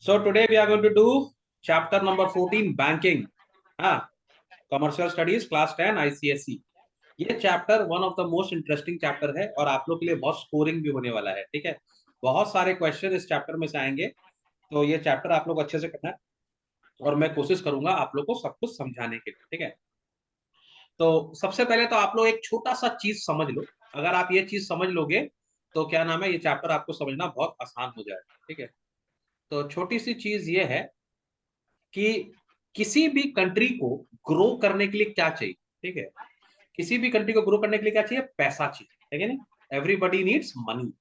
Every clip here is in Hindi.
So today we are going to do chapter number 14 banking. हाँ, commercial studies class 10 ICSE. ये chapter one of the most interesting chapter है और आप लोग के लिए बहुत स्कोरिंग भी होने वाला है। ठीक है, बहुत सारे क्वेश्चन इस चैप्टर में से आएंगे, तो ये चैप्टर आप लोग अच्छे से करना है और मैं कोशिश करूंगा आप लोग को सब कुछ समझाने के लिए। ठीक है, तो सबसे पहले तो आप लोग एक छोटा सा चीज समझ लो। अगर आप ये चीज समझ लोगे तो क्या नाम है, ये चैप्टर आपको समझना बहुत आसान हो जाएगा। ठीक है, तो छोटी सी चीज ये है कि किसी भी कंट्री को ग्रो करने के लिए क्या चाहिए। ठीक है, किसी भी कंट्री को ग्रो करने के लिए क्या चाहिए? पैसा चाहिए, है नहीं? Everybody needs money.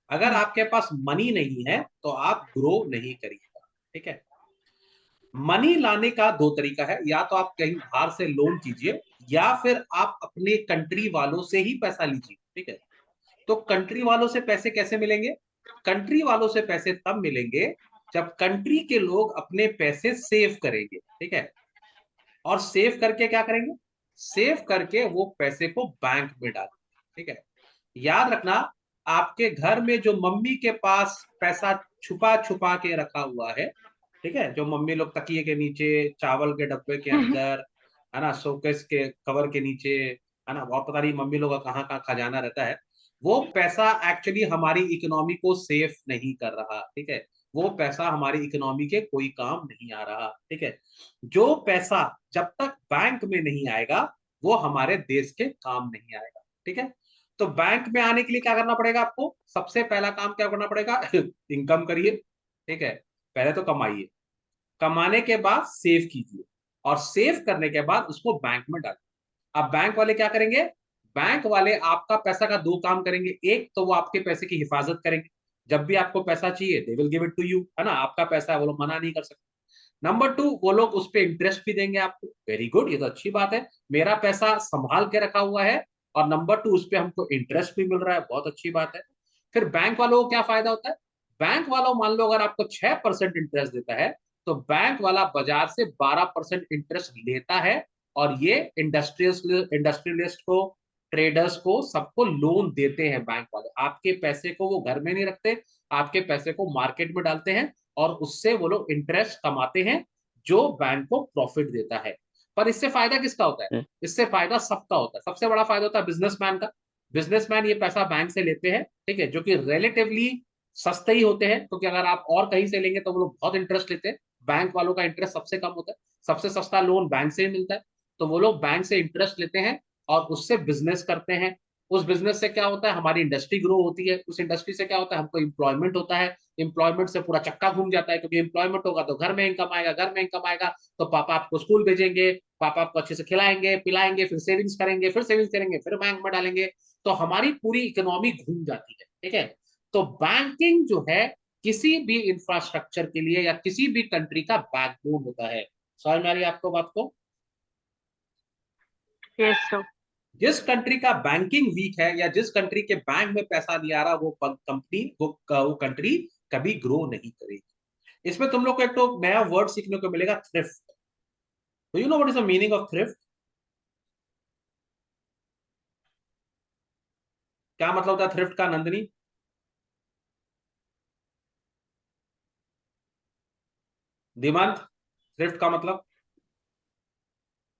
अगर आपके पास मनी नहीं है तो आप ग्रो नहीं करिएगा। ठीक है, मनी लाने का दो तरीका है, या तो आप कहीं बाहर से लोन कीजिए या फिर आप अपने कंट्री वालों से ही पैसा लीजिए। ठीक है, तो कंट्री वालों से पैसे कैसे मिलेंगे? कंट्री वालों से पैसे तब मिलेंगे जब कंट्री के लोग अपने पैसे सेव करेंगे। ठीक है, और सेव करके क्या करेंगे? सेव करके वो पैसे को बैंक में डालेंगे। ठीक है, याद रखना, आपके घर में जो मम्मी के पास पैसा छुपा छुपा के रखा हुआ है, ठीक है, जो मम्मी लोग तकिए के नीचे, चावल के डब्बे के अंदर, है ना, शोकेस के कवर के नीचे, है ना, बहुत पता नहीं मम्मी लोग का कहाँ कहाँ खजाना रहता है, वो पैसा एक्चुअली हमारी इकोनॉमी को सेफ नहीं कर रहा। ठीक है, वो पैसा हमारी इकोनॉमी के कोई काम नहीं आ रहा। ठीक है, जो पैसा जब तक बैंक में नहीं आएगा वो हमारे देश के काम नहीं आएगा। ठीक है, तो बैंक में आने के लिए क्या करना पड़ेगा आपको? सबसे पहला काम क्या करना पड़ेगा? इनकम करिए। ठीक है, पहले तो कमाइए, कमाने के बाद सेव कीजिए और सेव करने के बाद उसको बैंक में डालिए। अब बैंक वाले क्या करेंगे? बैंक वाले आपका पैसा का दो काम करेंगे। एक तो वो आपके पैसे की हिफाजत करेंगे, जब भी आपको पैसा चाहिए they will give it to you, है ना, आपका पैसा है, वो लोग मना नहीं कर सकते। नंबर टू, वो लोग उस पर इंटरेस्ट भी देंगे आपको। वेरी गुड, ये तो अच्छी बात है, मेरा पैसा संभाल के रखा हुआ है और नंबर टू उस पर हमको इंटरेस्ट भी मिल रहा है, बहुत अच्छी बात है। फिर बैंक वालों को क्या फायदा होता है? बैंक वालों, मान लो अगर आपको 6% इंटरेस्ट देता है तो बैंक वाला बाजार से 12% इंटरेस्ट लेता है और ये इंडस्ट्रियलिस्ट को, ट्रेडर्स को, सबको लोन देते हैं। बैंक वाले आपके पैसे को वो घर में नहीं रखते, आपके पैसे को मार्केट में डालते हैं और उससे वो लोग इंटरेस्ट कमाते हैं जो बैंक को प्रॉफिट देता है। पर इससे फायदा किसका होता है? इससे फायदा सबका होता है। सबसे बड़ा फायदा होता है बिजनेसमैन का। बिजनेसमैन ये पैसा बैंक से लेते हैं, ठीक है, जो कि रिलेटिवली सस्ते ही होते हैं, क्योंकि अगर आप और कहीं से लेंगे तो वो लोग बहुत इंटरेस्ट लेते हैं। बैंक वालों का इंटरेस्ट सबसे कम होता है, सबसे सस्ता लोन बैंक से ही मिलता है, तो वो लोग बैंक से इंटरेस्ट लेते हैं और उससे बिजनेस करते हैं। उस बिजनेस से क्या होता है? हमारी इंडस्ट्री ग्रो होती है, उस इंडस्ट्री से क्या होता है? हमको एम्प्लॉयमेंट होता है, एम्प्लॉयमेंट से पूरा चक्का घूम जाता है, क्योंकि एम्प्लॉयमेंट होगा तो घर में इनकम आएगा, घर में इनकम आएगा तो पापा आपको स्कूल भेजेंगे, पापा आपको अच्छे से खिलाएंगे पिलाएंगे, फिर सेविंग्स करेंगे, फिर सेविंग्स करेंगे, फिर बैंक में डालेंगे, तो हमारी पूरी इकोनॉमी घूम जाती है। ठीक है, तो बैंकिंग जो है किसी भी इंफ्रास्ट्रक्चर के लिए या किसी भी कंट्री का बैकबोन होता है। समझ में आ रही है आपको बात को? Yes, sir. जिस कंट्री का बैंकिंग वीक है या जिस कंट्री के बैंक में पैसा नहीं आ रहा, वो कंपनी, वो कंट्री कभी ग्रो नहीं करेगी। इसमें तुम लोग को एक तो नया वर्ड सीखने को मिलेगा, thrift. Do you know what is the meaning of thrift? क्या मतलब होता है थ्रिफ्ट का, नंदनी? दिमाग, थ्रिफ्ट का मतलब?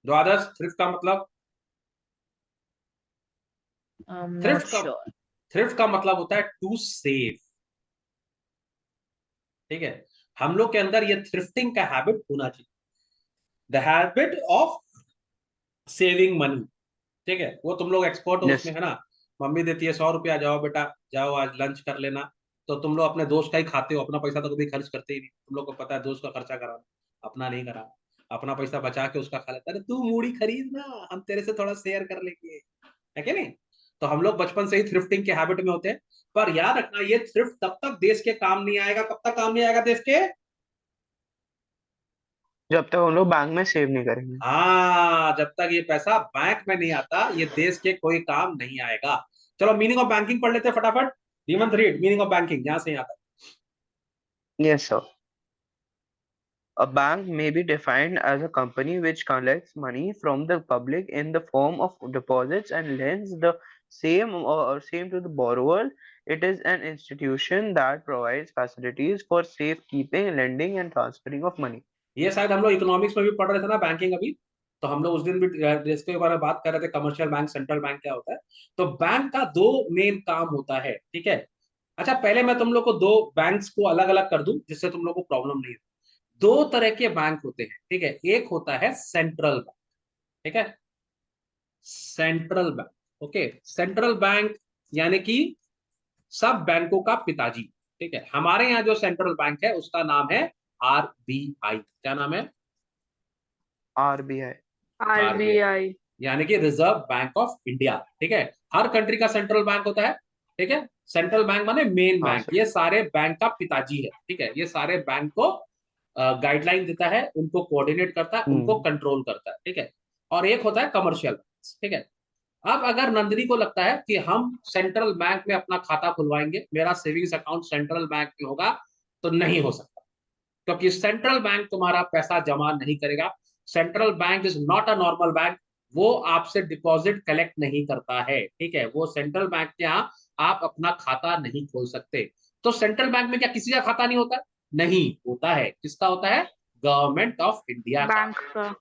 द्वादश, थ्रिफ्ट का मतलब? I'm not थ्रिफ्ट का, sure. थ्रिफ्ट का मतलब होता है टू सेव। ठीक है, हम लोग के अंदर ये थ्रिफ्टिंग का हैबिट होना चाहिए, the habit of saving money. ठीक है, वो तुम लोग एक्सपर्ट हो उसमें, Yes. है ना। मम्मी देती है 100 रुपया, जाओ बेटा जाओ आज लंच कर लेना, तो तुम लोग अपने दोस्त का ही खाते हो, अपना पैसा तो कभी खर्च करते ही नहीं। तुम लोग को पता है दोस्त का खर्चा कराना, अपना नहीं कराना, अपना पैसा बचा के उसका खा लेता है। तू मूड़ी खरीद ना, हम तेरे से थोड़ा शेयर कर लेंगे, है कि नहीं? तो हम लोग बचपन से ही थ्रिफ्टिंग के हैबिट में होते हैं। पर याद रखना, ये थ्रिफ्ट तब तक देश के काम नहीं आएगा, कब तक काम नहीं आएगा देश के? जब तक हम लोग बैंक में सेव नहीं करेंगे। हाँ, जब तक ये पैसा बैंक में नहीं आता ये देश के कोई काम नहीं आएगा। चलो मीनिंग ऑफ बैंकिंग पढ़ लेते हैं फटाफट। Hemant read meaning of banking, यहां से यहाँ तक। Yes, sir. A bank may be defined as a company which collects money from the public in the form of deposits and lends the same to the borrower. It is an institution that provides facilities for safekeeping, lending, and transferring of money. ये शायद हम लोग इकोनॉमिक्स में भी पढ़ रहे थे ना, बैंकिंग अभी, तो हम लोग उस दिन भी इसके बारे में बात कर रहे थे, कमर्शियल बैंक, सेंट्रल बैंक क्या होता है। तो बैंक का दो मेन काम होता है, ठीक है। अच्छा, पहले मैं तुम लोग को दो बैंक्स को अलग अलग कर दूं, जिससे तुम लोग को प्रॉब्लम नहीं हो। दो तरह के बैंक होते हैं, ठीक है। एक होता है सेंट्रल बैंक, ठीक है, central bank, okay. Central bank यानी कि सब बैंकों का पिताजी, ठीक है। हमारे यहाँ जो सेंट्रल बैंक है उसका नाम है आरबीआई। क्या नाम है? RBI. RBI, RBI. यानी कि रिजर्व बैंक ऑफ इंडिया, ठीक है। हर कंट्री का सेंट्रल बैंक होता है, ठीक है। सेंट्रल बैंक माने मेन हाँ बैंक, सर. ये सारे बैंक का पिताजी है, ठीक है। ये सारे बैंक को गाइडलाइन देता है, उनको कोऑर्डिनेट करता है, उनको कंट्रोल करता है, ठीक है। और एक होता है कमर्शियल बैंक, ठीक है। अब अगर नंदिनी को लगता है कि हम सेंट्रल बैंक में अपना खाता खुलवाएंगे, मेरा सेविंग्स अकाउंट सेंट्रल बैंक में होगा, तो नहीं हो सकता, क्योंकि सेंट्रल बैंक तुम्हारा पैसा जमा नहीं करेगा। Central bank is not a normal bank, वो आपसे डिपॉजिट कलेक्ट नहीं करता है, ठीक है। वो सेंट्रल बैंक के यहाँ आप अपना खाता नहीं खोल सकते। तो सेंट्रल बैंक में क्या किसी का खाता नहीं होता? नहीं होता है। किसका होता है? गवर्नमेंट ऑफ इंडिया का, बैंक का.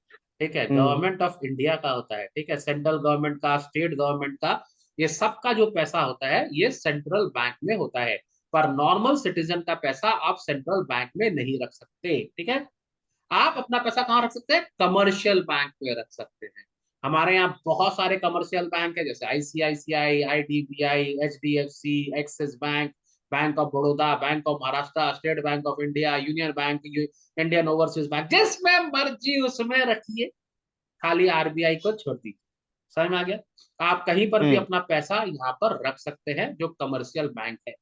ठीक है। गवर्नमेंट ऑफ इंडिया का होता है, ठीक है। सेंट्रल गवर्नमेंट का, स्टेट गवर्नमेंट का, ये सबका जो पैसा होता है ये सेंट्रल बैंक में होता है। पर नॉर्मल सिटीजन का पैसा आप सेंट्रल बैंक में नहीं रख सकते, ठीक है। आप अपना पैसा कहाँ रख सकते हैं? कमर्शियल बैंक में रख सकते हैं। हमारे यहाँ बहुत सारे कमर्शियल बैंक है, जैसे ICICI, IDBI, HDFC, axis bank, bank of Baroda, bank of Maharashtra, state bank of India, union bank, Indian overseas bank, जिसमें मर्जी उसमें रखिए, खाली आरबीआई को छोड़ दीजिए। समझ में आ गया? आप कहीं पर भी अपना पैसा यहाँ पर रख सकते हैं, जो कमर्शियल बैंक है।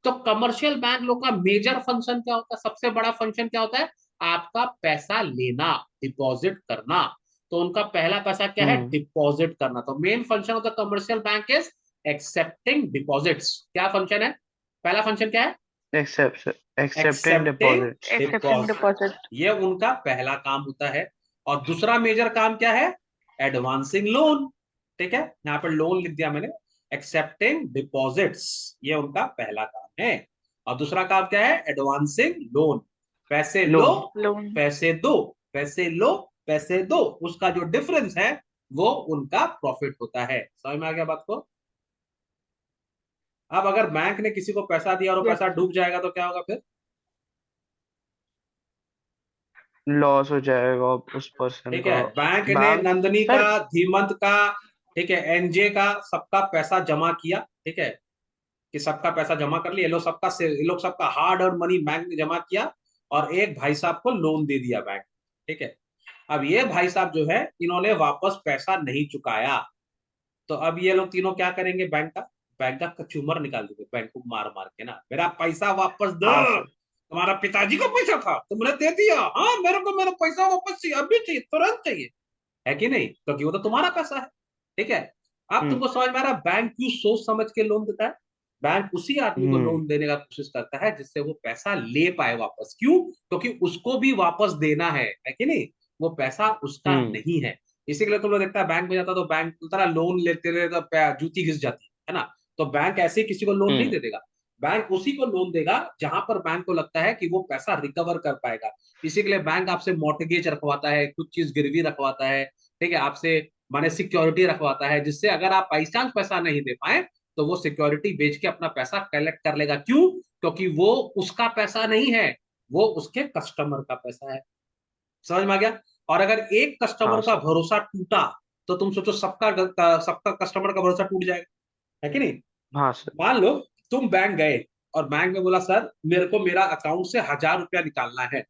तो कमर्शियल बैंक लोग का मेजर फंक्शन क्या होता है? सबसे बड़ा फंक्शन क्या होता है? आपका पैसा लेना, डिपॉजिट करना। तो उनका पहला पैसा क्या है? डिपॉजिट करना। तो main function of the commercial bank is accepting deposits. क्या फंक्शन है? पहला फंक्शन क्या है? Accepting deposits. Accepting deposit. ये उनका पहला काम होता है। और दूसरा मेजर काम क्या है? एडवांसिंग लोन, ठीक है। यहाँ पर लोन लिख दिया मैंने। एक्सेप्टिंग डिपॉजिट्स, ये उनका पहला काम है। और दूसरा काम क्या है? Advancing loan. पैसे लो, Loan. पैसे दो, पैसे लो, पैसे दो, उसका जो डिफरेंस है वो उनका प्रॉफिट होता है। समझ में आ गया बात को? अब अगर बैंक ने किसी को पैसा दिया और वो Yes. पैसा डूब जाएगा तो क्या होगा फिर? लॉस हो जाएगा उस पर्सन ठीक का. है। बैंक ने बैंक नंदनी सर. का, धीमंत का, ठीक है, एनजे का, सबका पैसा जमा किया, ठीक है, कि सबका पैसा जमा कर लिया, ये लोग सबका हार्ड अर्न मनी बैंक ने जमा किया, और एक भाई साहब को लोन दे दिया बैंक, ठीक है। अब ये भाई साहब जो है, इन्होंने वापस पैसा नहीं चुकाया, तो अब ये लोग तीनों क्या करेंगे? बैंक का कचूमर निकाल देंगे, बैंक को मार मार के ना, मेरा पैसा वापस दो। हाँ सर. तुम्हारा पिताजी का पैसा था, तुमने दे दिया, हाँ मेरे को मेरा पैसा वापस चाहिए, अभी चाहिए, तुरंत चाहिए, है कि नहीं? क्योंकि वो तो तुम्हारा पैसा है, ठीक है। अब तुमको समझ में आ रहा बैंक क्यों सोच समझ के लोन देता है? बैंक उसी आदमी को लोन देने का कोशिश करता है जिससे वो पैसा ले पाए वापस। क्यों? क्योंकि उसको भी वापस देना है कि नहीं? वो पैसा उसका नहीं है। इसी के लिए तुम लोग देखता है बैंक में जाता तो बैंक तरह लोन लेते रहे तो जूती घिस जाती है ना। तो बैंक ऐसे ही किसी को लोन नहीं दे देगा। बैंक उसी को लोन देगा जहां पर बैंक को लगता है कि वो पैसा रिकवर कर पाएगा। इसी के लिए बैंक आपसे मॉर्टगेज रखवाता है, कुछ चीज गिरवी रखवाता है, ठीक है, आपसे माने सिक्योरिटी रखवाता है, जिससे अगर आप बाई चांस पैसा नहीं दे पाए तो वो सिक्योरिटी बेच के अपना पैसा कलेक्ट कर लेगा। क्यों? क्योंकि वो उसका पैसा नहीं है, वो उसके कस्टमर का पैसा है। समझ में आ गया? और अगर एक कस्टमर हाँ का सर. भरोसा टूटा तो तुम सोचो सबका सबका कस्टमर का भरोसा टूट जाएगा, है कि नहीं? हाँ सर. मान लो तुम बैंक गए और बैंक में बोला सर मेरे को मेरा अकाउंट से 1,000 रुपया निकालना है।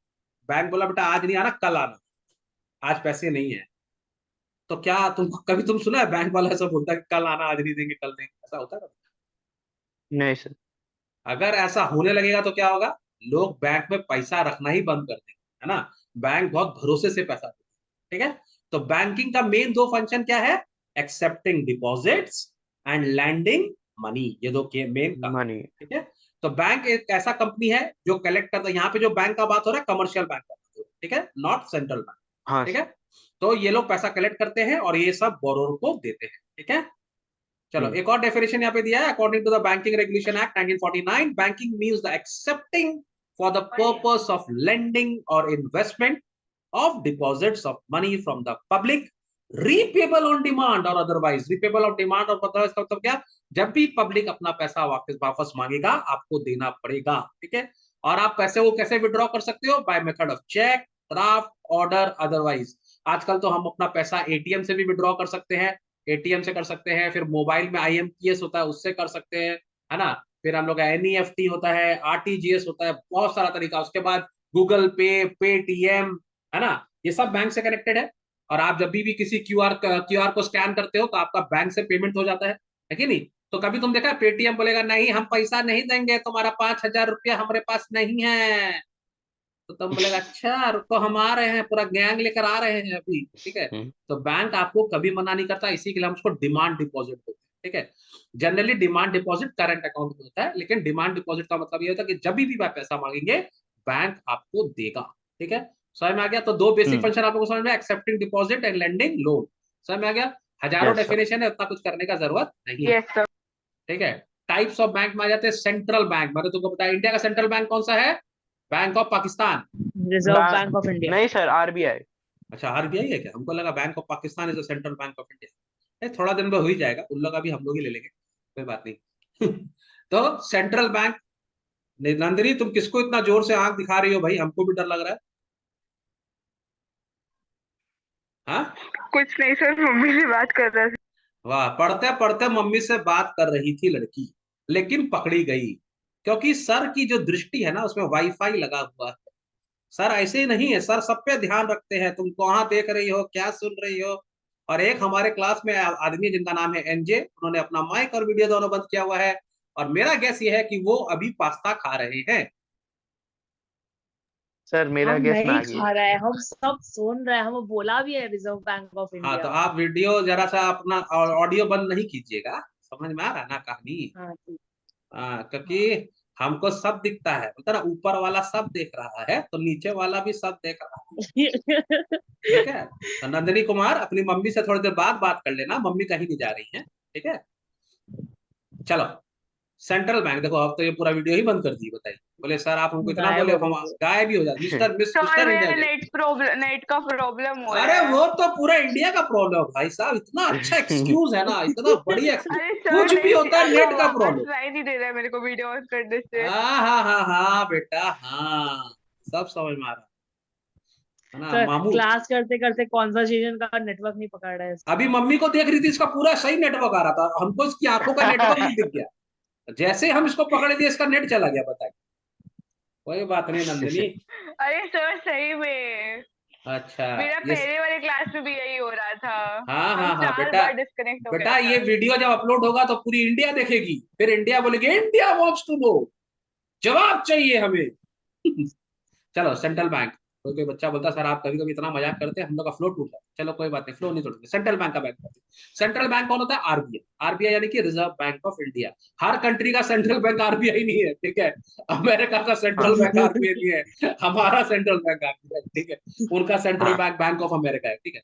बैंक बोला बेटा आज नहीं आना, कल आना, आज पैसे नहीं है। तो क्या तुम सुना है बैंक वाला ऐसा बोलता है कि कल आना, आज नहीं देंगे, कल देंगे? ऐसा होता है? नहीं सर. अगर ऐसा होने लगेगा तो क्या होगा? लोग बैंक में पैसा रखना ही बंद कर देंगे, है ना। बैंक बहुत भरोसे से पैसा देते हैं, ठीक है। तो बैंकिंग का मेन दो फंक्शन क्या है? Accepting deposits and lending money, ये दो के मेन काम, मनी. ठीक है। तो बैंक एक ऐसा कंपनी है जो कलेक्ट करता है। यहाँ पे जो बैंक का बात हो रहा है कमर्शियल बैंक का बात हो रहा है, ठीक है, नॉट सेंट्रल बैंक, हाँ ठीक सर. है। तो ये लोग पैसा कलेक्ट करते हैं और ये सब बोरोर को देते हैं, ठीक है। चलो एक और डेफिनेशन यहाँ पे दिया है, according to the banking regulation act 1949, banking means the accepting for the purpose of lending और investment of deposits of money from the public, repayable on demand और अदरवाइज। रीपेबल ऑन डिमांड और अदरवाइज का मतलब क्या, जब भी पब्लिक अपना पैसा वापस मांगेगा आपको देना पड़ेगा, ठीक है। और आप पैसे वो कैसे विड्रॉ कर सकते हो, by method of cheque, draft, order, otherwise. आजकल तो हम अपना पैसा एटीएम से भी विड्रॉ कर सकते हैं, एटीएम से कर सकते हैं, फिर मोबाइल में आईएमपीएस होता है उससे कर सकते हैं, है ना। फिर हम लोग का एनईएफटी होता है, आरटीजीएस होता है, बहुत सारा तरीका। उसके बाद गूगल पे, पेटीएम, है ना, ये सब बैंक से कनेक्टेड है। और आप जब भी किसी क्यूआर को स्कैन करते हो तो आपका बैंक से पेमेंट हो जाता है कि नहीं। तो कभी तुम देखा पेटीएम बोलेगा नहीं हम पैसा नहीं देंगे, तुम्हारा 5,000 रुपया हमारे पास नहीं है, तो तुम बोलेगा अच्छा रुको हम आ रहे हैं, पूरा गैंग लेकर आ रहे हैं अभी, ठीक है। तो बैंक आपको कभी मना नहीं करता, इसी के लिए हम उसको डिमांड डिपॉजिट बोलते हैं, ठीक है। Generally demand deposit current account में होता है, लेकिन डिमांड डिपॉजिट का मतलब ये होता है कि जब भी आप पैसा मांगेंगे बैंक आपको देगा, ठीक है। समझ में आ गया। तो दो बेसिक फंक्शन आप लोगों को समझ में, accepting deposit and lending loan. समझ में आ गया। हजारों डेफिनेशन है, उतना कुछ करने का जरूरत नहीं है, ठीक है। टाइप्स ऑफ बैंक में आ जाते हैं सेंट्रल बैंक। मैंने तुमको बताया इंडिया का सेंट्रल बैंक कौन सा है, bank of Pakistan, reserve Bank of India. नहीं सर, आरबीआई। अच्छा आरबीआई है क्या, हमको लगा bank of Pakistan is the central bank of India. थोड़ा दिन में हो ही जाएगा, उन लोग अभी हम लोग ही ले लेंगे, कोई बात नहीं। तो सेंट्रल बैंक। नंदिनी तुम किसको इतना जोर से आंख दिखा रही हो भाई, हमको भी डर लग रहा है। हाँ कुछ नहीं सर, मम्मी से बात कर रहा था। वाह, पढ़ते पढ़ते मम्मी से बात कर रही थी लड़की, लेकिन पकड़ी गई, क्योंकि सर की जो दृष्टि है ना उसमें वाईफाई लगा हुआ है। सर ऐसे ही नहीं है, सर सब पे ध्यान रखते हैं, तुम कहाँ देख रही हो, क्या सुन रही हो। और एक हमारे क्लास में आदमी जिनका नाम है एनजे, उन्होंने अपना माइक और वीडियो दोनों बंद किया हुआ है, और मेरा गेस ये है कि वो अभी पास्ता खा रहे हैं। सर मेरा हम गेस नहीं मैगी खा रहे हैं, हम सब सुन रहे हैं, हम बोला भी है रिजर्व बैंक ऑफ हाँ तो इंडिया। आप वीडियो जरा सा अपना ऑडियो बंद नहीं कीजिएगा, समझ में आ रहा है ना कहानी। हाँ जी। क्योंकि हमको सब दिखता है, बोलता ना ऊपर वाला सब देख रहा है तो नीचे वाला भी सब देख रहा है, ठीक है। तो नंदिनी कुमार अपनी मम्मी से थोड़ी देर बाद बात कर लेना, मम्मी कहीं नहीं जा रही है, ठीक है। चलो सेंट्रल बैंक देखो, अब तो ये पूरा वीडियो ही बंद कर दी, बताइए। बोले सर आप हमको इतना गायब बोले, हो हम गई। गायब भी हो जाते, सर मिस्टर इंडिया मेरा के। नेट का प्रॉब्लम हो अरे रहा है। वो तो पूरा इंडिया का प्रॉब्लम है भाई साहब, इतना अच्छा एक्सक्यूज है ना, इतना बढ़िया एक्सक्यूज। अरे सर कुछ भी होता है नेट नेट का वापस प्रॉब्लम। नहीं नहीं दे रहा है मेरे को वीडियो ऑन करने से। हाँ हाँ हाँ हाँ बेटा, हाँ सब समझ में आ रहा है ना सर मामू। क्लास करते करते कॉन्वर्सेशन का नेटवर्क नहीं पकड़ रहा है इसका। अभी मम्मी को देख रही थी, इसका पूरा सही नेटवर्क आ रहा था, हमको इसकी आंखों का नेटवर्क नहीं दिख गया, जैसे हम इसको पकड़े दिए इसका नेट चला गया, बताइए। कोई बात नहीं नंदिनी। अरे सर सही में अच्छा मेरा ये, पहले वाले क्लास में भी यही हो रहा था। हाँ हम हाँ हाँ 4 बेटा, बार डिस्कनेक्ट हो बेटा गया ये था। वीडियो जब अपलोड होगा तो पूरी इंडिया देखेगी, फिर इंडिया बोलेगी इंडिया वांट्स टू नो, जवाब चाहिए हमें। चलो सेंट्रल बैंक। कोई कोई बच्चा बोलता सर आप कभी कभी इतना मजाक करते हैं हम लोग का फ्लो टूट जाता है, चलो कोई बात नहीं, फ्लो नहीं तोड़ेंगे, सेंट्रल बैंक का बैंक करते हैं। सेंट्रल बैंक कौन होता है, आरबीआई। आरबीआई यानी कि reserve Bank of India. Her country का सेंट्रल बैंक आरबीआई नहीं है, ठीक है। अमेरिका का सेंट्रल बैंक हाँ आरबीआई नहीं है, हमारा सेंट्रल बैंक आरबीआई, ठीक है। उनका सेंट्रल हाँ बैंक बैंक ऑफ अमेरिका है, ठीक है,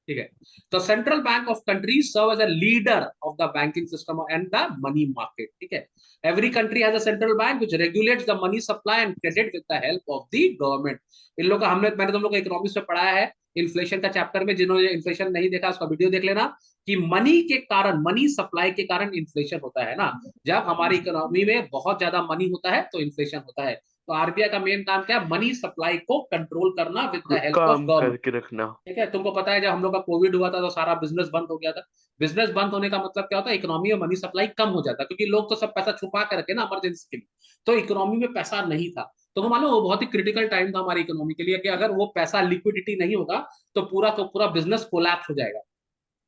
ठीक है। तो central bank of countries serve as a leader of the banking system and the money market, ठीक है। Every country has a central bank which regulates the money supply and credit with the help of the government. इन लोगों का मैंने तुम लोग को इकोनॉमिक्स में पढ़ाया है, इन्फ्लेशन का चैप्टर में, जिन्होंने इन्फ्लेशन नहीं देखा उसका वीडियो देख लेना, कि मनी के कारण, मनी सप्लाई के कारण इन्फ्लेशन होता है ना। जब हमारी इकोनॉमी में बहुत ज्यादा मनी होता है तो इन्फ्लेशन होता है। तो आरबीआई का मेन काम क्या है, मनी सप्लाई को कंट्रोल करना विद द हेल्प ऑफ काम गवर्नमेंट, करके रखना। ठीक है। तुमको पता है जब हम लोग का कोविड हुआ था तो सारा बिजनेस बंद हो गया था। बिजनेस बंद होने का मतलब क्या होता है, इकोनॉमी में मनी सप्लाई कम हो जाता है, क्योंकि लोग तो सब पैसा छुपा के रखे ना इमरजेंसी के लिए, तो इकोनॉमी में पैसा नहीं था। तो वो मालूम वो बहुत ही क्रिटिकल टाइम था हमारी इकोनॉमी के लिए, कि अगर वो पैसा लिक्विडिटी नहीं होगा तो पूरा बिजनेस कोलैप्स हो जाएगा।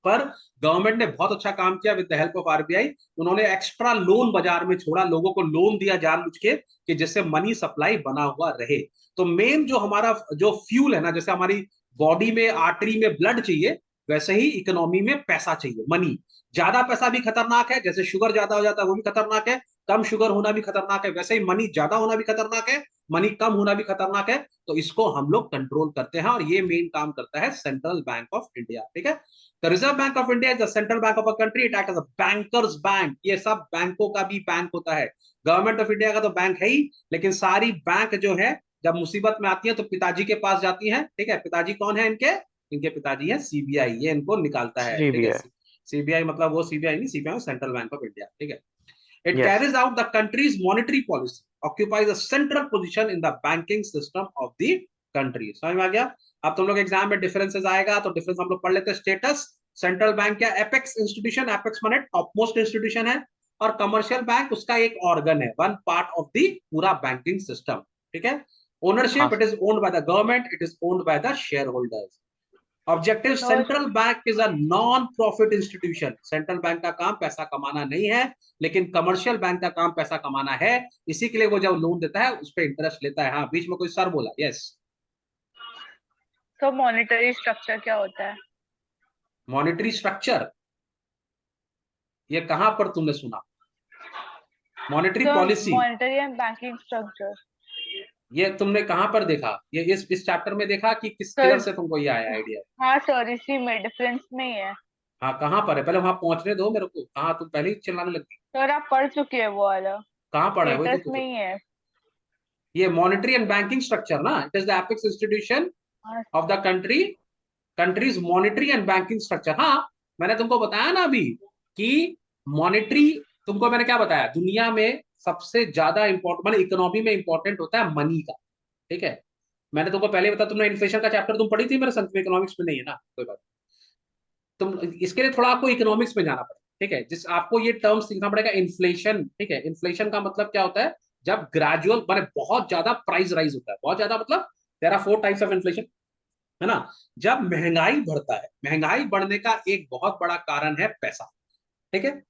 पर गवर्नमेंट ने बहुत अच्छा काम किया with the help of RBI. उन्होंने एक्स्ट्रा लोन बाजार में छोड़ा, लोगों को लोन दिया जानबूझ के, कि जिससे मनी सप्लाई बना हुआ रहे। तो मेन जो हमारा जो फ्यूल है ना, जैसे हमारी बॉडी में आर्टरी में ब्लड चाहिए, वैसे ही इकोनॉमी में पैसा चाहिए, मनी। ज्यादा पैसा भी खतरनाक है, जैसे शुगर ज्यादा हो जाता है वो भी खतरनाक है, कम शुगर होना भी खतरनाक है, वैसे ही मनी ज्यादा होना भी खतरनाक है, मनी कम होना भी खतरनाक है, तो इसको हम लोग कंट्रोल करते हैं, और ये मेन काम करता है सेंट्रल बैंक ऑफ इंडिया। ठीक है, the Reserve Bank of India is the central bank of a country, it act as a bankers bank. ये सब बैंकों का भी बैंक होता है। गवर्नमेंट ऑफ इंडिया का तो बैंक है ही, लेकिन सारी बैंक जो है जब मुसीबत में आती है तो पिताजी के पास जाती है। ठीक है, पिताजी कौन है इनके? इनके पिताजी है सीबीआई, ये इनको निकालता है। ठीक है, CBI. सीबीआई मतलब वो सीबीआई नहीं, CBI central bank of India. ठीक है, it Yes. carries out the country's monetary policy, occupies a central position in the banking system of the country। समझ में आ गया? अब तुम लोग एग्जाम में डिफरेंसेस आएगा तो डिफरेंस हम लोग पढ़ लेते हैं। स्टेटस, सेंट्रल बैंक क्या? एपेक्स इंस्टीट्यूशन, एपेक्स माने टॉप मोस्ट इंस्टीट्यूशन है, और कमर्शियल बैंक उसका एक ऑर्गन है, वन पार्ट ऑफ द पूरा बैंकिंग सिस्टम। ठीक है, ownership, it is owned by the government, it is owned by the share holders. Objective, central bank is a non profit institution. Central bank का काम पैसा कमाना नहीं है, लेकिन कमर्शियल बैंक का काम पैसा कमाना है, इसी के लिए वो जब लोन देता है उस पर इंटरेस्ट लेता है। हाँ, बीच में कोई सर बोला, यस। तो मॉनेटरी स्ट्रक्चर क्या होता है? मॉनेटरी स्ट्रक्चर, ये कहां पर तुमने सुना? Monetary policy, monetary and banking structure, ये तुमने कहां पर देखा? ये इस चैप्टर में देखा कि किस किधर से तुमको ये आया आइडिया? हाँ सर, इसी में डिफरेंस नहीं है। हाँ, कहां पर है? पहले वहां पहुंचने दो मेरे को। कहां? तुम पहले ही चिल्लाने लगी। सर आप पढ़ चुके हैं वो वाला, कहां पढ़ा है? वही स्टेटस तो में ही है। ये मॉनेटरी एंड बैंकिंग स्ट्रक्चर ना, it is the apex institution of the country, countries monetary and banking structure. हाँ, मैंने तुमको बताया ना अभी कि मॉनेटरी, तुमको मैंने क्या बताया, दुनिया में सबसे ज्यादा इंपॉर्टेंट मतलब इकोनॉमी में इंपॉर्टेंट होता है मनी का। ठीक है, मैंने तुमको पहले बताया, तुमने इन्फ्लेशन का चैप्टर तुम पढ़ी थी मेरे संग में, इकोनॉमिक्स में नहीं है ना, कोई बात। तुम इसके लिए थोड़ा आपको इकोनॉमिक्स में जाना पड़ेगा। ठीक है, जिस आपको ये टर्म सीखना पड़ेगा, इन्फ्लेशन। ठीक है, इन्फ्लेशन का मतलब क्या होता है? जब ग्रेजुअल माने बहुत ज्यादा प्राइस राइज होता है, बहुत ज्यादा मतलब there are 4 types of inflation, है ना। जब महंगाई बढ़ता है, महंगाई बढ़ने का एक बहुत बड़ा कारण है पैसा। ठीक है,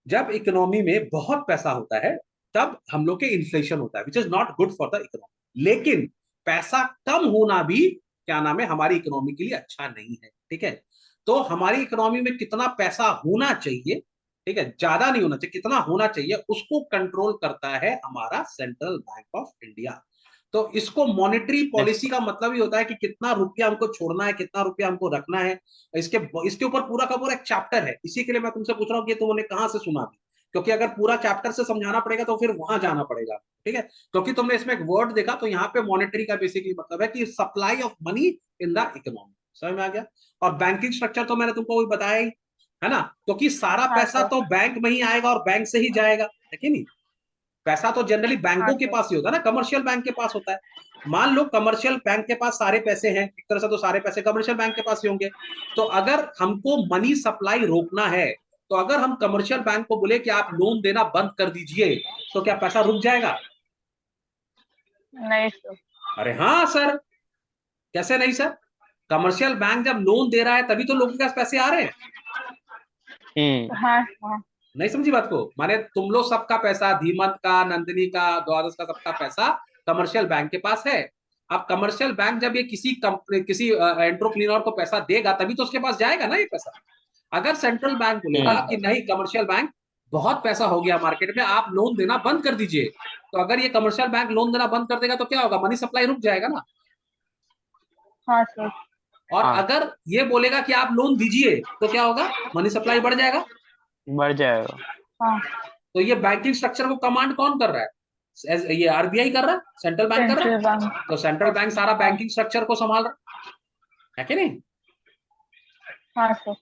जब इकोनॉमी में बहुत पैसा होता है तब हम लोग के इन्फ्लेशन होता है, which is not good for the economy. लेकिन पैसा कम होना भी क्या नाम है, हमारी इकोनॉमी के लिए अच्छा नहीं है। ठीक है, तो हमारी इकोनॉमी में कितना पैसा होना चाहिए, ठीक है, ज्यादा नहीं होना चाहिए, कितना होना चाहिए, उसको कंट्रोल करता है हमारा सेंट्रल बैंक ऑफ इंडिया। तो इसको मॉनेटरी पॉलिसी का मतलब ही होता है कि कितना रुपया हमको छोड़ना है, कितना रुपया हमको रखना है। इसके इसके ऊपर पूरा का पूरा एक चैप्टर है, इसी के लिए मैं तुमसे पूछ रहा हूँ कि तुमने कहाँ से सुना भी, क्योंकि अगर पूरा चैप्टर से समझाना पड़ेगा तो फिर वहां जाना पड़ेगा। ठीक है, क्योंकि तुमने इसमें एक वर्ड देखा, तो यहाँ पे मॉनेटरी का बेसिकली मतलब है कि supply of money in the economy. समझ में आ गया? और बैंकिंग स्ट्रक्चर तो मैंने तुमको वही बताया ही, है ना, क्योंकि सारा हाँ पैसा सर। तो बैंक में ही आएगा और बैंक से ही जाएगा, है कि नहीं? पैसा तो जनरली बैंकों हाँ के सर। पास ही होता है ना, कमर्शियल बैंक के पास होता है। मान लो कमर्शियल बैंक के पास सारे पैसे हैं, एक तरह से तो सारे पैसे कमर्शियल बैंक के पास ही होंगे। तो अगर हमको मनी सप्लाई रोकना है, तो अगर हम कमर्शियल बैंक को बोले कि आप लोन देना बंद कर दीजिए, तो क्या पैसा रुक जाएगा? नहीं सर। अरे हाँ सर, कैसे नहीं सर? कमर्शियल बैंक जब लोन दे रहा है तभी तो लोगों के पास पैसे आ रहे हैं। हाँ हाँ। नहीं समझी बात को? माने तुम लोग सबका पैसा, धीमंत का, नंदिनी का, द्वादश का, सबका पैसा कमर्शियल बैंक के पास है। अब कमर्शियल बैंक जब ये किसी कंपनी, किसी एंटरप्रेन्योर को पैसा देगा तभी तो उसके पास जाएगा ना ये पैसा। अगर सेंट्रल बैंक बोलेगा कि नहीं, कमर्शियल बैंक बहुत पैसा हो गया मार्केट में, आप लोन देना बंद कर दीजिए, तो अगर ये कमर्शियल बैंक लोन देना बंद कर देगा तो क्या होगा? मनी सप्लाई रुक जाएगा ना। हाँ सर। और हाँ। अगर ये बोलेगा कि आप लोन दीजिए तो क्या होगा? मनी सप्लाई बढ़ जाएगा। बढ़ जाएगा। हाँ। तो ये बैंकिंग स्ट्रक्चर को कमांड कौन कर रहा है? ये आरबीआई कर रहा है, सेंट्रल बैंक कर रहा सेंट्रल है। बैंक। तो सेंट्रल बैंक सारा बैंकिंग स्ट्रक्चर को संभाल रहा है कि नहीं? हाँ सर।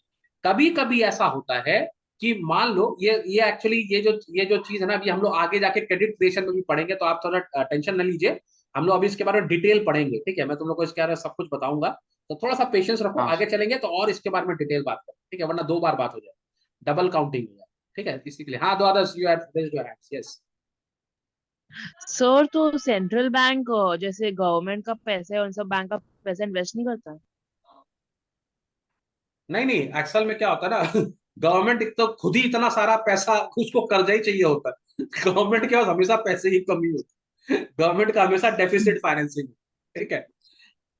कभी कभी ऐसा होता है कि मान लो ये एक्चुअली ये जो चीज है ना, अभी हम लोग आगे जाके क्रेडिट क्रिएशन में भी पढ़ेंगे, तो आप थोड़ा टेंशन न लीजिए, हम लोग अभी इसके बारे में डिटेल पढ़ेंगे। ठीक है, मैं तुम लोग को इसके बारे में सब कुछ बताऊंगा, तो थोड़ा सा पेशेंस रखो, हाँ आगे चलेंगे तो और इसके बारे में डिटेल बात करें। ठीक है, वरना 2 बार बात हो जाए, डबल काउंटिंग हो जाए। ठीक है, इसी के लिए हाँ, दो others you have raised your hands, yes. Sir तो सेंट्रल बैंक जैसे गवर्नमेंट का पैसा है, उन सब बैंक का पैसा इन्वेस्ट नहीं करता? नहीं नहीं, एक्चुअल में क्या होता है ना, गवर्नमेंट एक तो खुद ही इतना सारा पैसा, उसको कर्जा ही चाहिए होता है। गवर्नमेंट के पास हमेशा पैसे की कमी होती है, गवर्नमेंट का हमेशा डेफिसिट फाइनेंसिंग। ठीक है,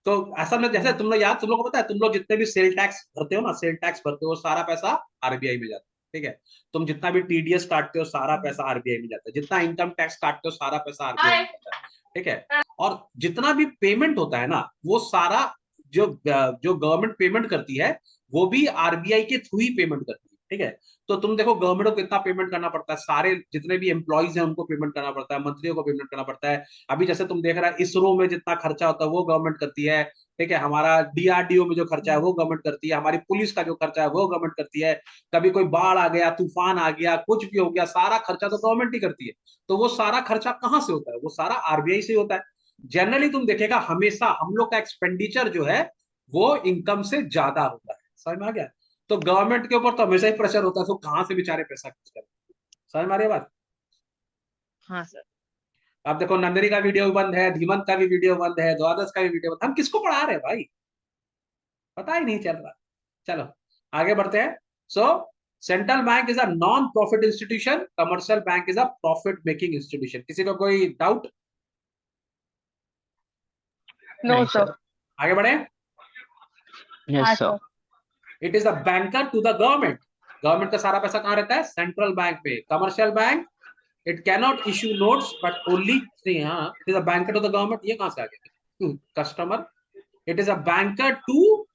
तो ऐसा में जैसे तुम लोग याद, तुम लोग को पता है, तुम लोग जितने भी सेल टैक्स भरते हो ना, सेल टैक्स भरते हो, सारा पैसा आरबीआई में जाता है। ठीक है, तुम जितना भी टीडीएस काटते हो सारा पैसा आरबीआई में जाता है, जितना इनकम टैक्स काटते हो सारा पैसा आरबीआई में जाता है। ठीक है। और जितना भी पेमेंट होता है ना, वो सारा जो जो गवर्नमेंट पेमेंट करती है वो भी आरबीआई के थ्रू ही पेमेंट करती है, ठीक है। तो तुम देखो गवर्नमेंट को कितना पेमेंट करना पड़ता है, सारे जितने भी एम्प्लॉइज हैं उनको पेमेंट करना पड़ता है, मंत्रियों को पेमेंट करना पड़ता है। अभी जैसे तुम देख रहा है इसरो में जितना खर्चा होता है वो गवर्नमेंट करती है, ठीक है। हमारा डीआरडीओ में जो खर्चा है वो गवर्नमेंट करती है, हमारी पुलिस का जो खर्चा है वो गवर्नमेंट करती है। कभी कोई बाढ़ आ गया, तूफान आ गया, कुछ भी हो गया, सारा खर्चा तो गवर्नमेंट ही करती है। तो वो सारा खर्चा कहाँ से होता है, वो सारा आरबीआई से होता है। जनरली तुम देखेगा हमेशा हम लोग का एक्सपेंडिचर जो है वो इनकम से ज्यादा होता है, समझ में आ गया। तो गवर्नमेंट के ऊपर तो हमेशा ही प्रेशर होता है, तो कहां से बेचारे पैसा खर्च करें, समझ में आ रही है बात। हाँ सर। अब देखो नंदिनी का वीडियो बंद है, धीमंत का भी वीडियो बंद है, द्वादश का भी वीडियो बंद, हम किसको पढ़ा रहे हैं भाई, पता ही नहीं चल रहा। चलो आगे बढ़ते हैं। So central bank is a non profit institution, commercial bank is a profit making institution. किसी को कोई डाउट? नो नहीं सर। सर। आगे बढ़े। यस हाँ sir. Sir. It is a banker to the government. Government का सारा पैसा कहाँ रहता है, सेंट्रल बैंक पे। Commercial bank it cannot issue notes but only, हाँ it is a banker to the government, ये कहां से आ गया customer. It is a banker to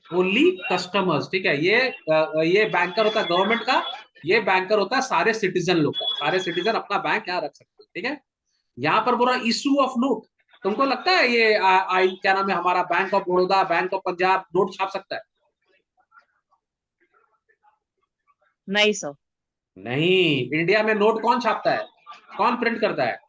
only customers, ठीक है। ये बैंकर होता है गवर्नमेंट का, ये बैंकर होता है सारे सिटीजन लोग का, सारे सिटीजन अपना बैंक यहाँ रख सकते हैं, ठीक है। यहाँ पर बोला इशू ऑफ नोट, तुमको लगता है ये आई क्या नाम है हमारा bank of Baroda, bank of Punjab note छाप सकता है? नहीं सर। नहीं। इंडिया में नोट कौन छापता है, कौन प्रिंट करता है?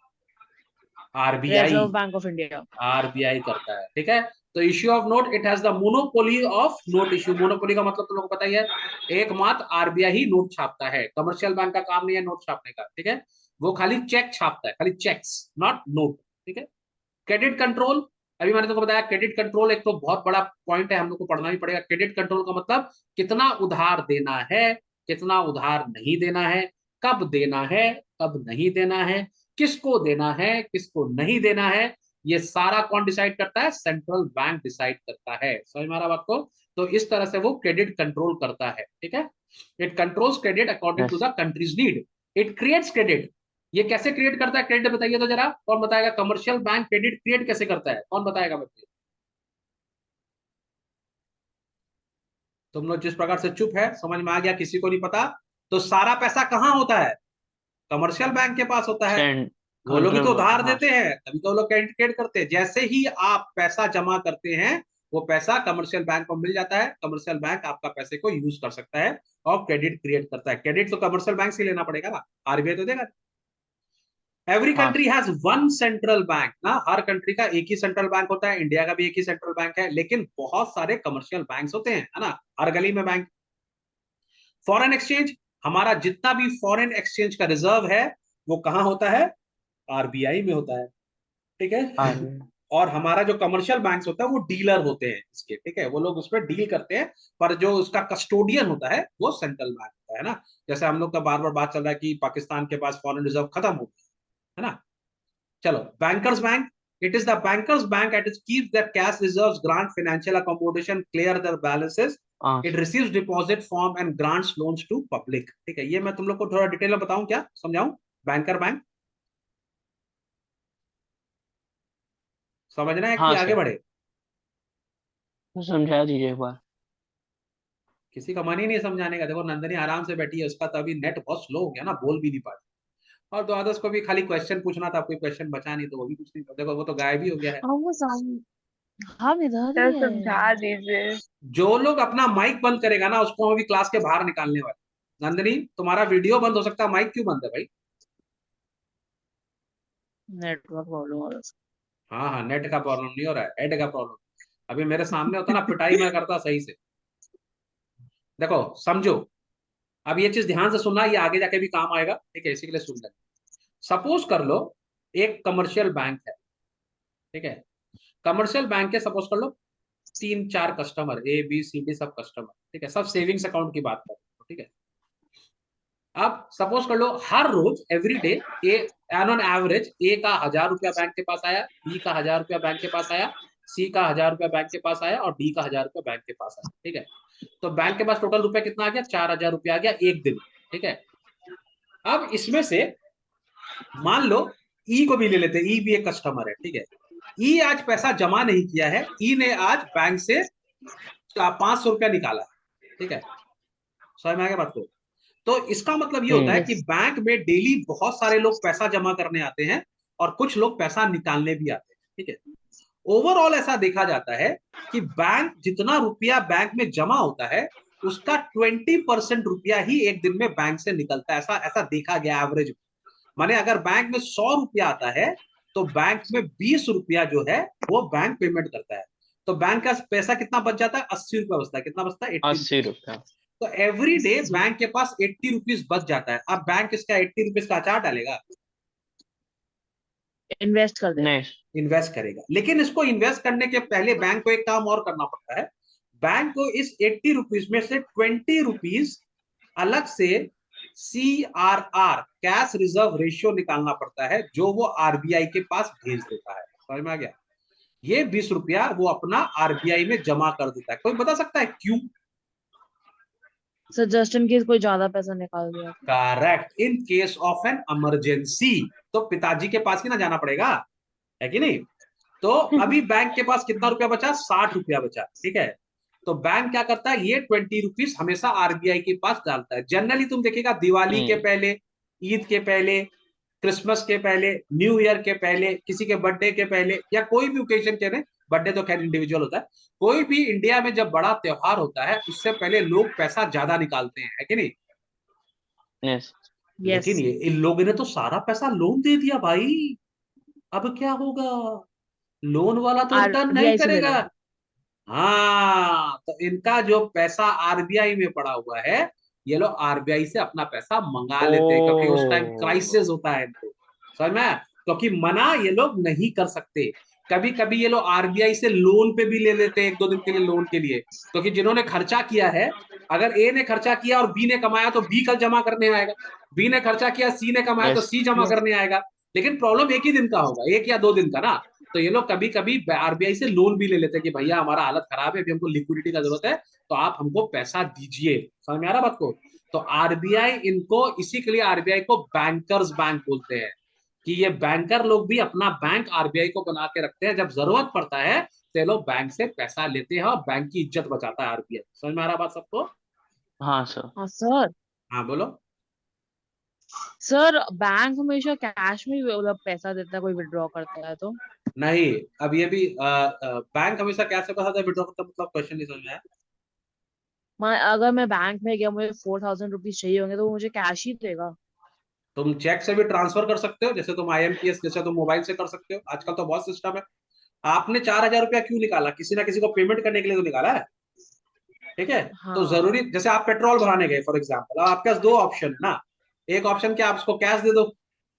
RBI. Reserve Bank of India. RBI करता है, ठीक है। तो issue of note, it has the monopoly of note issue. Monopoly का मतलब तुम लोगों को पता ही है, एकमात्र आरबीआई ही नोट छापता है। कमर्शियल बैंक का काम नहीं है नोट छापने का, ठीक है। वो खाली चेक छापता है, खाली चेक्स, नॉट नोट, ठीक है। क्रेडिट कंट्रोल, अभी मैंने तुमको बताया क्रेडिट कंट्रोल एक तो बहुत बड़ा पॉइंट है, हम लोग को पढ़ना भी पड़ेगा। क्रेडिट कंट्रोल का मतलब कितना उधार देना है, कितना उधार नहीं देना है, कब देना है, कब नहीं देना है, किसको देना है, किसको नहीं देना है, ये सारा कौन डिसाइड करता है, सेंट्रल बैंक डिसाइड करता है। समझ में आ रहा बात को। तो इस तरह से वो क्रेडिट कंट्रोल करता है, ठीक है। It controls credit according to yes. The countries need. It creates credit, ये कैसे क्रिएट करता है क्रेडिट, बताइए तो जरा, कौन बताएगा। कमर्शियल बैंक क्रेडिट क्रिएट कैसे करता है, कौन बताएगा बच्चे। तुम लोग जिस प्रकार से चुप है, समझ में आ गया, किसी को नहीं पता। तो सारा पैसा कहाँ होता है, कमर्शियल बैंक के पास होता है। सेंड वो लोग ही तो कंट्रोल। उधार हाँ देते हैं, तभी तो वो लोग क्रेडिट करते हैं। जैसे ही आप पैसा जमा करते हैं वो पैसा कमर्शियल बैंक को मिल जाता है, कमर्शियल बैंक आपका पैसे को यूज कर सकता है और क्रेडिट क्रिएट करता है। क्रेडिट तो कमर्शियल बैंक से लेना पड़ेगा ना, आरबीआई तो देगा। एवरी हाँ country has one central bank ना, हर कंट्री का एक ही सेंट्रल बैंक होता है, इंडिया का भी एक ही सेंट्रल बैंक है, लेकिन बहुत सारे कमर्शियल बैंक्स होते हैं, है ना, हर गली में बैंक। फॉरेन एक्सचेंज, हमारा जितना भी फॉरेन एक्सचेंज का रिजर्व है वो कहाँ होता है, आरबीआई में होता है, ठीक है। हाँ। और हमारा जो कमर्शियल बैंक्स होता है वो डीलर होते हैं इसके, ठीक है, वो लोग उसमें डील करते हैं। पर जो उसका कस्टोडियन होता है वो सेंट्रल बैंक होता है ना। जैसे हम लोग का बार बार बात चल रहा है कि पाकिस्तान के पास फॉरेन रिजर्व खत्म हो गया है ना। चलो bankers bank, it is the bankers bank at is keep their cash reserves, grant financial accommodation, clear their balances, हाँ। it receives deposit form and grants loans to public, ठीक है। ये मैं तुम लोग को थोड़ा डिटेल में बताऊं, क्या समझाऊं, बैंकर बैंक समझना है कि हाँ आगे सर, बढ़े? समझा दीजिए एक बार। किसी का मन ही नहीं समझाने का। देखो नंदनी आराम से बैठी है, उसका तो अभी नेट बहुत स्लो हो गया ना, बोल भी नहीं पाती। और द्वादश को भी खाली क्वेश्चन पूछना था, कोई क्वेश्चन बचा नहीं तो वो भी कुछ नहीं, देखो वो तो गायब ही हो गया है। हम वो हम इधर ही सर है। समझा दीजिए। जो लोग अपना माइक बंद करेगा ना उसको हम अभी क्लास के बाहर निकालने वाले। नंदनी तुम्हारा वीडियो बंद हो सकता है, माइक क्यों बंद है भाई? नेटवर्क प्रॉब्लम हो रहा हाँ हाँ, नेट का प्रॉब्लम नहीं हो रहा है, हेड का प्रॉब्लम। अभी मेरे सामने होता ना पिटाई मैं करता सही से। देखो समझो, अब ये चीज ध्यान से सुनना, ये आगे जाके भी काम आएगा, ठीक है, इसी के लिए सुन लेना। सपोज कर लो एक कमर्शियल बैंक है, ठीक है। कमर्शियल बैंक के सपोज कर लो 3-4 customer, A B C D सब कस्टमर, ठीक है, सब सेविंग्स अकाउंट की बात कर रहे हो, ठीक है। अब सपोज कर लो हर रोज every day a an on average a का 1,000 रुपया बैंक के पास आया, बी का 1,000 रुपया बैंक के पास आया, सी का 1,000 रुपया बैंक के पास आया और डी का 1,000 रुपया बैंक के पास आया, ठीक है। तो बैंक के पास टोटल रुपया कितना आ गया, 4,000 रुपया आ गया एक दिन, ठीक है। अब इसमें से मान लो ई को भी ले लेते हैं, ई भी एक कस्टमर है, ठीक है। ई आज पैसा जमा नहीं किया है, ई ने आज बैंक से 500 रुपया निकाला है, ठीक है, समझ में आ गया बात को। तो इसका मतलब ये होता है कि Yes. बैंक में डेली बहुत सारे लोग पैसा जमा करने आते हैं और कुछ लोग पैसा निकालने भी आते हैं, ठीक है। ओवरऑल ऐसा देखा जाता है कि बैंक जितना रुपया बैंक में जमा होता है उसका 20% रुपया ही एक दिन में बैंक से निकलता है, ऐसा ऐसा देखा गया एवरेज। माने अगर बैंक में 100 रुपया आता है तो बैंक में 20 रुपया जो है वो बैंक पेमेंट करता है, तो बैंक का पैसा कितना बच जाता है, 80 रुपया बचता है। कितना बचता है, 80 80 रुपया। तो एवरी डे बैंक के पास 80 रुपीज बच जाता है। अब बैंक इसका 80 रुपीज का अचार डालेगा, इन्वेस्ट कर दे। नहीं, इन्वेस्ट करेगा। लेकिन इसको इन्वेस्ट करने के पहले बैंक को एक काम और करना पड़ता है, बैंक को इस 80 रुपीज में से 20 रुपीज अलग से CRR, कैश रिजर्व रेशियो निकालना पड़ता है, जो वो RBI के पास भेज देता है। समझ में आ गया? ये 20 रुपया वो अपना RBI में जमा कर देता है। कोई बता सकता है क्यों? सर जस्ट इन केस कोई ज्यादा पैसा निकाल दिया। Correct, in case of an emergency. तो पिताजी के पास ही ना जाना पड़ेगा, है कि नहीं? तो अभी बैंक के पास कितना रुपया बचा, 60 रुपया बचा, ठीक है। तो बैंक क्या करता है, ये 20 रुपीज हमेशा RBI के पास डालता है। जनरली तुम देखिएगा दिवाली के पहले, ईद के पहले, क्रिसमस के पहले, न्यू ईयर के पहले, किसी के बर्थडे के पहले, या कोई भी ओकेजन के लिए, बर्थडे तो खैर इंडिविजुअल होता है, कोई भी इंडिया में जब बड़ा त्योहार होता है उससे पहले लोग पैसा ज्यादा निकालते हैं, है कि नहीं? Yes, yes. लेकिन ये इन लोगों ने तो सारा पैसा लोन दे दिया भाई, अब क्या होगा? लोन वाला तो रिटर्न नहीं RBI से ले करेगा। लेना। हाँ, तो इनका जो पैसा RBI में पड़ा हुआ है, ये लोग RBI से अपना पैसा मंगा लेते हैं, क्योंकि उस टाइम क्राइसिस होता है इनको, समझ में आया? क्योंकि मना ये लोग नहीं कर सकते। कभी कभी ये लोग RBI से लोन पे भी ले लेते हैं, 1-2 दिन के लिए लोन के लिए, क्योंकि जिन्होंने खर्चा किया है, अगर A ने खर्चा किया और B ने कमाया तो B कल जमा करने आएगा, B ने खर्चा किया, C ने कमाया तो Yes. C जमा करने आएगा। लेकिन प्रॉब्लम एक ही दिन का होगा, 1 या 2 दिन का ना। तो ये लोग कभी कभी RBI से लोन भी ले लेते हैं कि भैया हमारा हालत खराब है, अभी हमको लिक्विडिटी का जरूरत है, तो आप हमको पैसा दीजिए। समझ में आ रहा बात को? तो RBI इनको, इसी के लिए RBI को बैंकर्स बैंक बोलते हैं, कि ये बैंकर लोग भी अपना बैंक RBI को बना के रखते हैं, जब जरूरत पड़ता है तो ये लोग बैंक से पैसा लेते हैं और बैंक की इज्जत बचाता है RBI। समझ में आ रहा बात सबको? हाँ सर। हाँ सर। हाँ बोलो। सर बैंक हमेशा कैश में ही मतलब पैसा देता है, कोई विड्रॉ करता है तो? नहीं, अब ये भी बैंक हमेशा कैसे पैसा दे, विड्रॉ करता, मतलब क्वेश्चन नहीं समझ में आया। अगर मैं बैंक में गया, मुझे 4000 रुपीज चाहिए होंगे तो वो मुझे कैश ही देगा? तुम चेक से भी ट्रांसफर कर सकते हो, जैसे तुम IMPS, जैसे तुम मोबाइल से कर सकते हो, आजकल तो बहुत सिस्टम है। आपने 4000 रुपया क्यों निकाला? किसी ना किसी को पेमेंट करने के लिए तो निकाला है, ठीक है। तो हाँ। जरूरी, जैसे आप पेट्रोल भराने गए फॉर एग्जाम्पल, आपके पास 2 ऑप्शन है ना। एक ऑप्शन क्या, आप उसको कैश दे दो,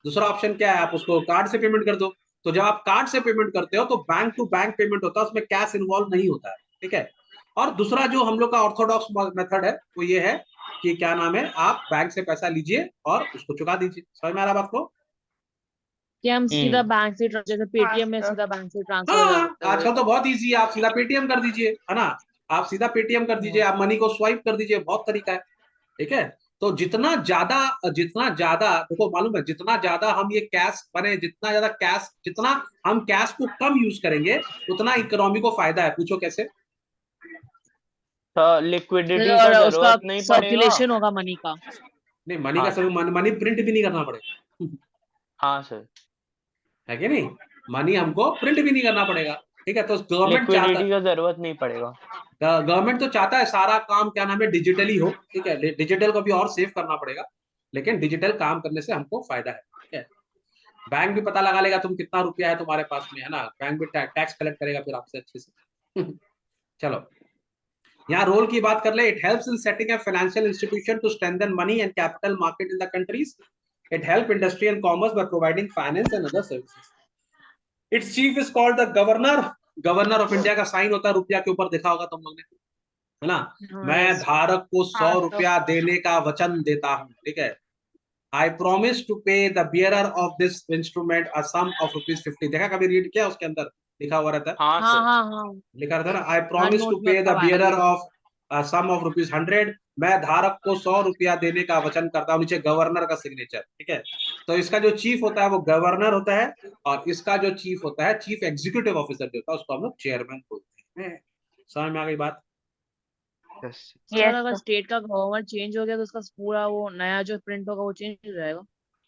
दूसरा ऑप्शन क्या है, आप उसको कार्ड से पेमेंट कर दो। तो जब आप कार्ड से पेमेंट करते हो तो बैंक टू बैंक पेमेंट होता है, उसमें कैश इन्वॉल्व नहीं होता है, ठीक है। और दूसरा जो हम लोग का ऑर्थोडॉक्स मेथड है वो ये है कि क्या नाम है, आप बैंक से पैसा लीजिए और उसको चुका दीजिए। समझ में आ रहा बात को? कि हम सीधा बैंक से जैसे पेटीएम में Faster. सीधा बैंक से ट्रांसफर हो हाँ, जाता है आजकल तो बहुत इजी है, आप सीधा पेटीएम कर दीजिए, है ना। आप सीधा पेटीएम कर दीजिए, आप मनी को स्वाइप कर दीजिए, बहुत तरीका है, ठीक है। तो जितना ज्यादा देखो, मालूम है, जितना ज्यादा हम ये कैश बने, जितना ज्यादा कैश, जितना हम कैश को कम यूज करेंगे उतना इकोनॉमी को फायदा है। पूछो कैसे? तो लिक्विडिटी और का उसका जरूरत नहीं पड़ेगा। सर्कुलेशन होगा मनी का। नहीं, मनी का हाँ सभी मनी प्रिंट भी नहीं करना पड़ेगा, हाँ सर, है कि नहीं? मनी हमको प्रिंट भी नहीं करना पड़ेगा, ठीक है। तो गवर्नमेंट चाहता, लिक्विडिटी का जरूरत नहीं पड़ेगा। गवर्नमेंट तो चाहता है सारा काम क्या नाम है डिजिटली हो, ठीक है। डिजिटल को भी और सेव करना पड़ेगा, लेकिन डिजिटल काम करने से हमको फायदा है, ठीक है। बैंक भी पता लगा लेगा तुम कितना रुपया है तुम्हारे पास में, है ना। बैंक भी टैक्स कलेक्ट करेगा फिर आपसे अच्छे से। चलो, यहाँ रोल की बात कर ले। It helps in setting a financial institution to strengthen money and capital market in the countries. It help industry and commerce by providing finance and other services. Its chief is called the governor. Governor of India का साइन होता है रुपया के ऊपर, देखा होगा तुम लोग ने, है ना। हाँ, मैं yes. धारक को 100 हाँ, रुपया देने का वचन देता हूँ, ठीक है। I promise to pay the bearer of this instrument a sum of ₹50। देखा कभी, रीड किया, उसके अंदर लिखा हुआ रहता है, हाँ हाँ सर। हाँ हाँ। लिखा रहता है ना, आई हर प्रोमिस टू नोट में पे द होता है bearer value। Of sum of ₹100, मैं धारक को 100 रुपया देने का वचन करता हूँ, नीचे गवर्नर का सिग्नेचर, ठीक है। तो इसका जो चीफ होता है वो गवर्नर होता है, और इसका जो चीफ होता है, चीफ एग्जीक्यूटिव ऑफिसर जो होता है, उसको हम लोग चेयरमैन बोलते हैं। समझ में आ गई बात? Yes. सर Yes, अगर sir. स्टेट का गवर्नमेंट चेंज हो गया तो उसका पूरा वो नया जो प्रिंट होगा वो चेंज हो जाएगा।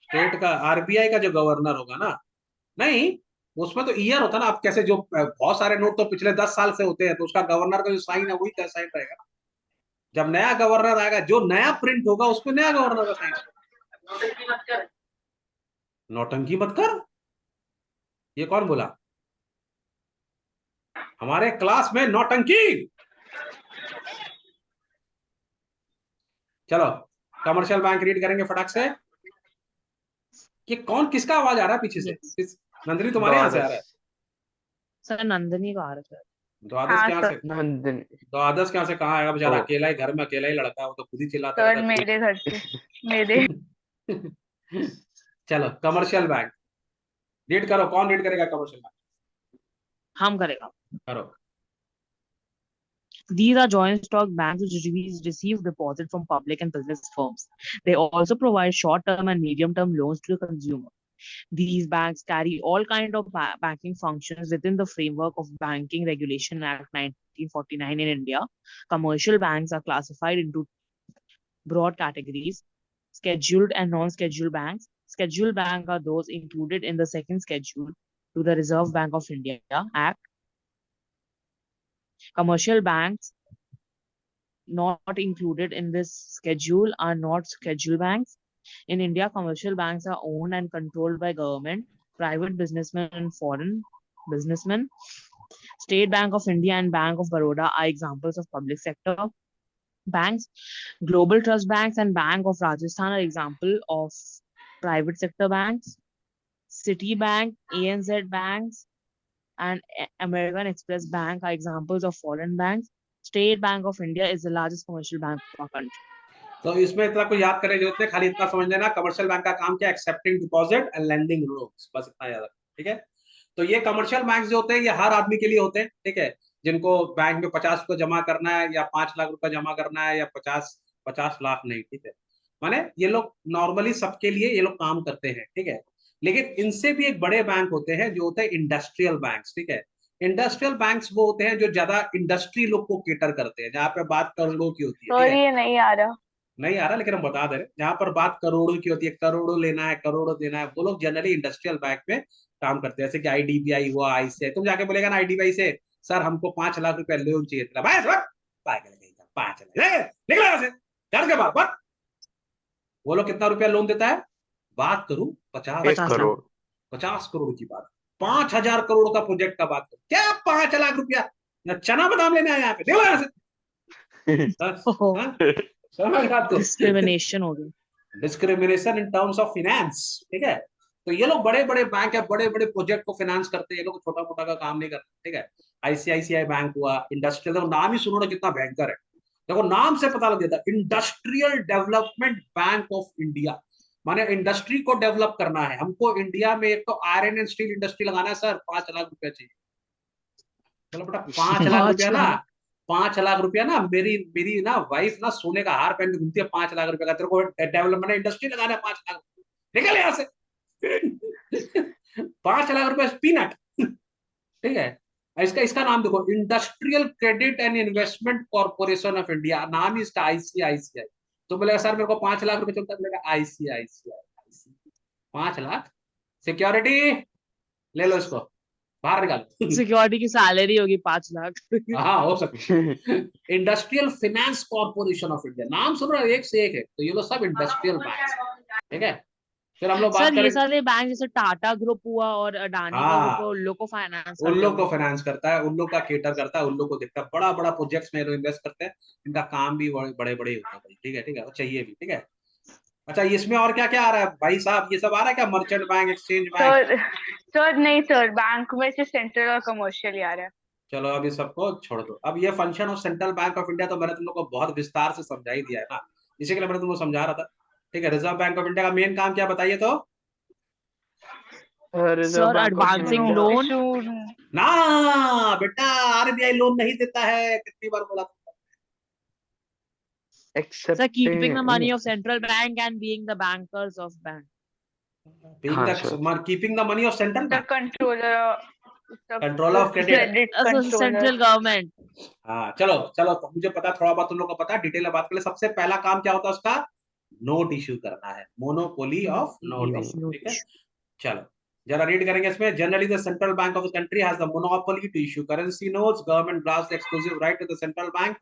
स्टेट का आरबीआई का जो गवर्नर होगा ना, नहीं, उसमें तो ईयर होता है ना। आप कैसे, जो बहुत सारे नोट तो पिछले 10 साल से होते हैं, तो उसका गवर्नर का जो साइन है वही साइन रहेगा ना। जब नया गवर्नर आएगा, जो नया प्रिंट होगा उसमें नया गवर्नर का साइन। नौटंकी मत कर, ये कौन बोला? हमारे क्लास में नौटंकी। चलो कमर्शियल बैंक रीड करेंगे फटाक से। ये कौन, किसका आवाज आ रहा है पीछे से? Yes. नंदनी तुम्हारे यहाँ से आ रहा है? सर नंदनी का आ रहा है। द्वादश हाँ, के यहाँ सर. से? Nandini. द्वादश के यहाँ से कहाँ आएगा बेचारा? Oh. अकेला ही घर में, अकेला ही लड़का है, वो तो खुद ही चिल्लाता सर रहता मेरे घर से. मेरे. है। चलो कमर्शियल बैंक रीड करो। कौन रीड करेगा कमर्शियल बैंक? हम करेगा। करो। These are joint stock banks which receive deposit from public and business firms. They also provide short-term and medium-term loans to the consumer. These banks carry all kind of banking functions within the framework of Banking Regulation Act 1949 in India. Commercial banks are classified into broad categories: scheduled and non-scheduled banks. Scheduled banks are those included in the second schedule to the Reserve Bank of India Act. Commercial banks not included in this schedule are not scheduled banks. In India, commercial banks are owned and controlled by government, private businessmen, and foreign businessmen. State Bank of India and Bank of Baroda are examples of public sector banks. Global Trust Banks and Bank of Rajasthan are example of private sector banks. Citibank, ANZ banks, and American Express Bank are examples of foreign banks. State Bank of India is the largest commercial bank of our country. तो इसमें इतना कोई याद करने की जरूरत नहीं, खाली इतना समझ लेना कमर्शियल बैंक का काम क्या है, accepting deposit and lending loans, बस इतना याद रखना, ठीक है। तो ये कमर्शियल बैंक जो होते हैं ये हर आदमी के लिए होते हैं, ठीक है। जिनको बैंक में 50 रुपये जमा करना है, या 5 लाख रुपए जमा करना है, या 50 लाख नहीं, ठीक है। माने ये लोग नॉर्मली सबके लिए ये लोग काम करते हैं, ठीक है। लेकिन इनसे भी एक बड़े बैंक होते हैं जो होते हैं इंडस्ट्रियल बैंक्स, ठीक है। इंडस्ट्रियल बैंक्स वो होते हैं जो ज्यादा इंडस्ट्री लोग को केटर करते हैं, जहाँ पे बात करोड़ों की होती है, ठीक सर है। ये नहीं आ रहा. नहीं आ रहा, लेकिन हम बता दे रहे हैं, जहां पर बात करोड़ों की होती है, करोड़ों लेना है, करोड़ों देना है, वो लोग जनरली इंडस्ट्रियल बैंक में काम करते हैं। जैसे कि आईडीबीआई हुआ, आईसीआई, तुम जाके बोलेगा ना आईडीबीआई से, सर हमको 5 लाख रुपया लोन चाहिए था, भाई सर 5 लाख निकला यहाँ से, घर के बाहर बात। वो लोग कितना रुपया लोन देता है? बात करूं 50 1 crore. 50 करोड़ की बात, 5,000 करोड़ का प्रोजेक्ट का बात करूं, क्या 5 लाख रुपया? चना बादाम लेने आया यहाँ पे, निकला यहाँ से। हाँ? समझ बात को? डिस्क्रिमिनेशन हो गई। Discrimination in terms of finance, ठीक है। तो ये लोग बड़े बड़े बैंक है, बड़े बड़े प्रोजेक्ट को फाइनेंस करते हैं, ये लोग छोटा मोटा का काम नहीं करते, ठीक है। आईसीआईसीआई बैंक हुआ, इंडस्ट्रियल, देखो नाम ही सुनो ना कितना भयंकर है, देखो नाम से पता लग जाता है, industrial development bank of India. माने इंडस्ट्री को डेवलप करना है हमको इंडिया में। एक तो आयरन एंड स्टील इंडस्ट्री लगाना है सर, 5 लाख रुपया चाहिए। चलो बेटा 5 लाख रुपया ना, 5 लाख रुपया ना, मेरी मेरी ना वाइफ ना सोने का हार पहन के घूमती है, 5 लाख रुपया का तेरे को डेवलपमेंट इंडस्ट्री लगाना है, 5 लाख रुपया, निकल यहाँ से। 5 लाख रुपया पीनट, ठीक है। इसका इसका नाम देखो, industrial credit and investment corporation of India, नाम ही इसका आईसीआईसीआई। तो बोलेगा सर मेरे को 5 लाख रुपए चलता है, बोलेगा आईसीआईसीआई 5 लाख। सिक्योरिटी ले लो इसको, बाहर निकालो। सिक्योरिटी की सैलरी होगी 5 लाख। हाँ हो सकता है। Industrial finance corporation of India, नाम सुन रहे हो, एक से एक है। तो ये लोग सब इंडस्ट्रियल बैंक, ठीक है। फिर हम लोग बात सर ये करें, सारे बैंक जैसे टाटा ग्रुप हुआ और अडानी का ग्रुप हाँ उन लोग को फाइनेंस उन करते लोग को होंगे। फाइनेंस करता है, उन लोग का केटर करता है, उन लोग को देखता है, बड़ा बड़ा प्रोजेक्ट्स में इन्वेस्ट करते हैं। इनका काम भी बड़े बड़े होता है भाई, ठीक है, ठीक है, वो चाहिए भी, ठीक है। अच्छा इसमें और क्या क्या आ रहा है भाई साहब, ये सब आ रहा है क्या? Merchant bank, exchange bank? Sir sir नहीं सर, बैंक में से सेंट्रल और कमर्शियल ही आ रहा है. चलो अभी सबको छोड़ दो। अब ये function of central bank of India तो मैंने तुम लोग को बहुत विस्तार से समझा ही दिया है ना, इसी के लिए मैंने तुमको समझा रहा था, ठीक है। रिजर्व बैंक ऑफ इंडिया का मेन काम क्या बताइए तो? Reserve sir Bank of advancing India. Loan. Issue. ना बेटा, आरबीआई लोन नहीं देता है, कितनी बार बोला तुमको? Sir, keeping the money Accepting. of central bank and being the bankers of bank. Being हाँ, the sir. keeping the money of central The bank, controller, controller of credit. credit So controller. central government. हाँ चलो चलो, तो मुझे पता, थोड़ा बहुत तुम लोग को पता, डिटेल में बात कर ले। सबसे पहला काम क्या होता है उसका? नोट इश्यू करना है, monopoly of note Of issue, ठीक है। note. चलो जरा रीड करेंगे इसमें। Generally the central bank of the country has the monopoly to issue currency notes. Government grasp the exclusive right to the central bank